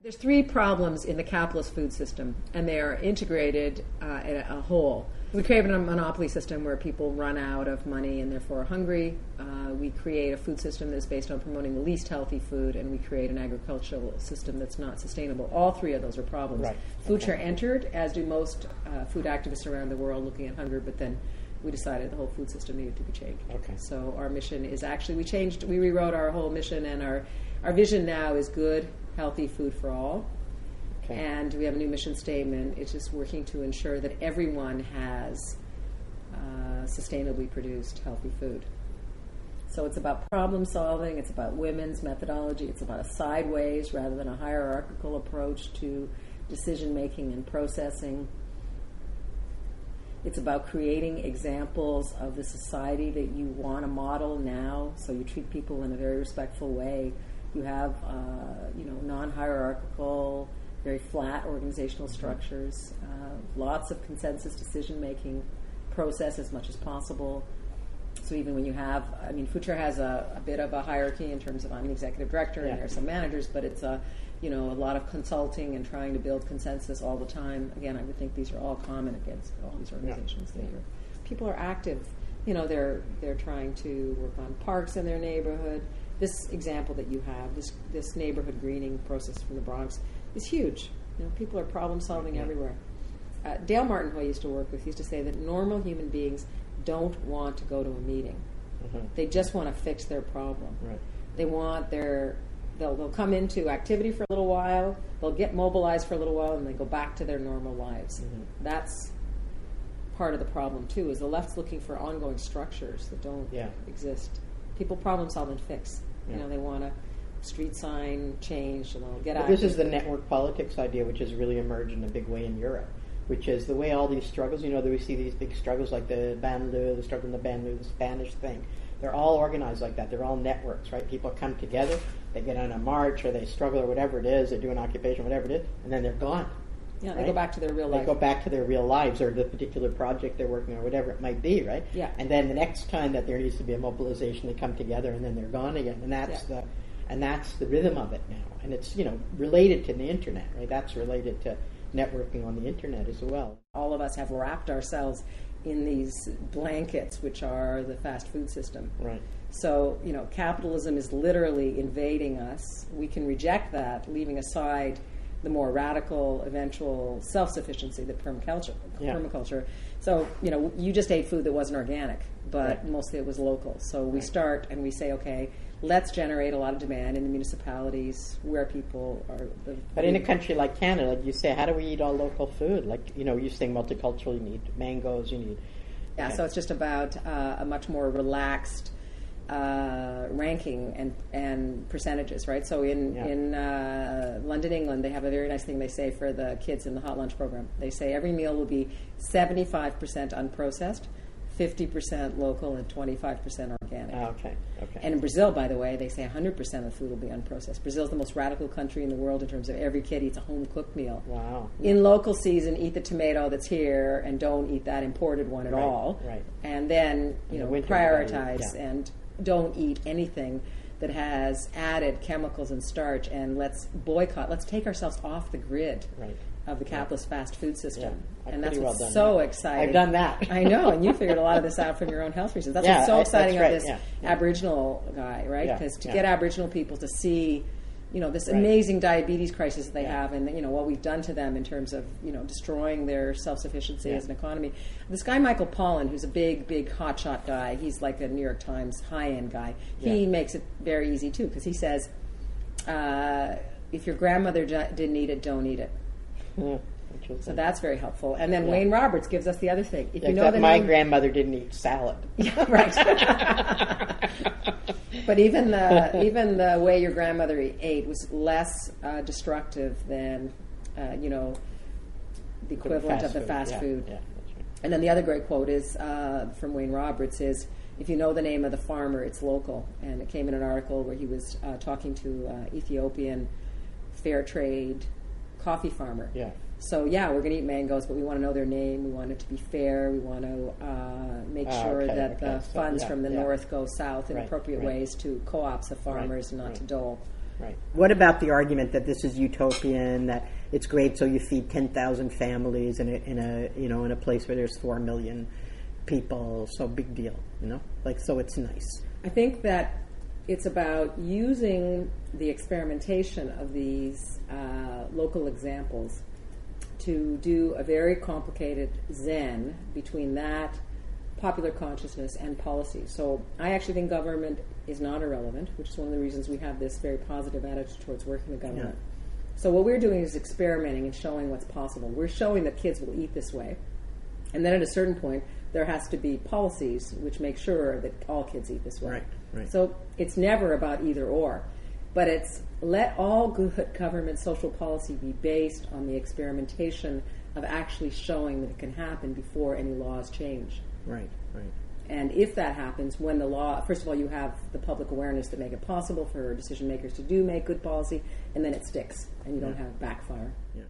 There's three problems in the capitalist food system, and they are integrated in a whole. We create a monopoly system where people run out of money and therefore are hungry. We create a food system that's based on promoting the least healthy food, and we create an agricultural system that's not sustainable. All three of those are problems. Right. FoodShare entered, as do most food activists around the world looking at hunger, but then we decided the whole food system needed to be changed. Okay. So our mission is actually, we rewrote our whole mission, and our vision now is good, healthy food for all. Okay. And we have a new mission statement. It's just working to ensure that everyone has sustainably produced healthy food. So it's about problem solving, it's about women's methodology, it's about a sideways rather than a hierarchical approach to decision making and processing. It's about creating examples of the society that you want to model now, so you treat people in a very respectful way. You have, non-hierarchical, very flat organizational structures, lots of consensus decision-making process as much as possible. So even when you have, FoodShare has a bit of a hierarchy in terms of I'm the executive director and there are some managers, but it's a lot of consulting and trying to build consensus all the time. Again, I would think these are all common against all these organizations. People are active. They're trying to work on parks in their neighborhood. This example that you have, this neighborhood greening process from the Bronx, is huge. People are problem solving everywhere. Dale Martin, who I used to work with, used to say that normal human beings don't want to go to a meeting. Mm-hmm. They just want to fix their problem. Right. They want they'll come into activity for a little while, they'll get mobilized for a little while, and they go back to their normal lives. Mm-hmm. That's part of the problem too, is the left's looking for ongoing structures that don't exist. People problem solve and fix. Yeah. They want a street sign change, and they'll get out. This is the network politics idea, which has really emerged in a big way in Europe, which is the way all these struggles, that we see these big struggles like the banlieue, the struggle in the banlieue, the Spanish thing. They're all organized like that. They're all networks, right? People come together, they get on a march, or they struggle, or whatever it is, they do an occupation, whatever it is, and then they're gone. Yeah, right? They go back to their real life. They go back to their real lives, or the particular project they're working on, whatever it might be, right? Yeah. And then the next time that there needs to be a mobilization, they come together, and then they're gone again. And that's the rhythm of it now. And it's, related to the internet, right? That's related to networking on the internet as well. All of us have wrapped ourselves in these blankets, which are the fast food system. Right. So, capitalism is literally invading us. We can reject that, leaving aside the more radical, eventual self-sufficiency, the permaculture. So, you just ate food that wasn't organic, but mostly it was local. So we start and we say, okay, let's generate a lot of demand in the municipalities where people are. But in a country like Canada, you say, how do we eat all local food? Like, you're saying multicultural, you need mangoes, you need... Yeah, so it's just about a much more relaxed ranking and percentages, right? So in London, England, they have a very nice thing they say for the kids in the hot lunch program. They say every meal will be 75% unprocessed, 50% local, and 25% organic. Okay. And in Brazil, by the way, they say 100% of the food will be unprocessed. Brazil's the most radical country in the world in terms of every kid eats a home-cooked meal. Wow. In local season, eat the tomato that's here and don't eat that imported one at all. Right. And then, prioritize and don't eat anything that has added chemicals and starch, and let's boycott. Let's take ourselves off the grid of the capitalist fast food system. Yeah. And that's what's so exciting. I've done that. I know, and you figured a lot of this out from your own health reasons. That's what's so exciting of this Aboriginal guy, right? Because to get Aboriginal people to see, this amazing diabetes crisis they have, and what we've done to them in terms of destroying their self-sufficiency as an economy. This guy Michael Pollan, who's a big hotshot guy, he's like a New York Times high-end guy. He makes it very easy too, because he says, if your grandmother didn't eat it, don't eat it. Yeah. So that's very helpful. And then Wayne Roberts gives us the other thing. If you know except my grandmother didn't eat salad. Yeah, right. But even the way your grandmother ate was less destructive than the equivalent of the fast food. Yeah, that's right. And then the other great quote is from Wayne Roberts is, if you know the name of the farmer, it's local. And it came in an article where he was talking to Ethiopian fair trade coffee farmer. Yeah. So, we're going to eat mangoes, but we want to know their name. We want it to be fair. We want to make sure the funds from the north go south in appropriate ways to co-ops of farmers, not to dole. Right. What about the argument that this is utopian, that it's great so you feed 10,000 families in a place where there's 4 million people, so big deal, so it's nice. I think that it's about using the experimentation of these local examples to do a very complicated zen between that popular consciousness and policy. So I actually think government is not irrelevant, which is one of the reasons we have this very positive attitude towards working with government. Yeah. So what we're doing is experimenting and showing what's possible. We're showing that kids will eat this way. And then at a certain point, there has to be policies which make sure that all kids eat this way. Right. So it's never about either or. But it's let all good government social policy be based on the experimentation of actually showing that it can happen before any laws change. Right. And if that happens, when the law, first of all, you have the public awareness that make it possible for decision makers to make good policy, and then it sticks, and you don't have backfire. Yeah.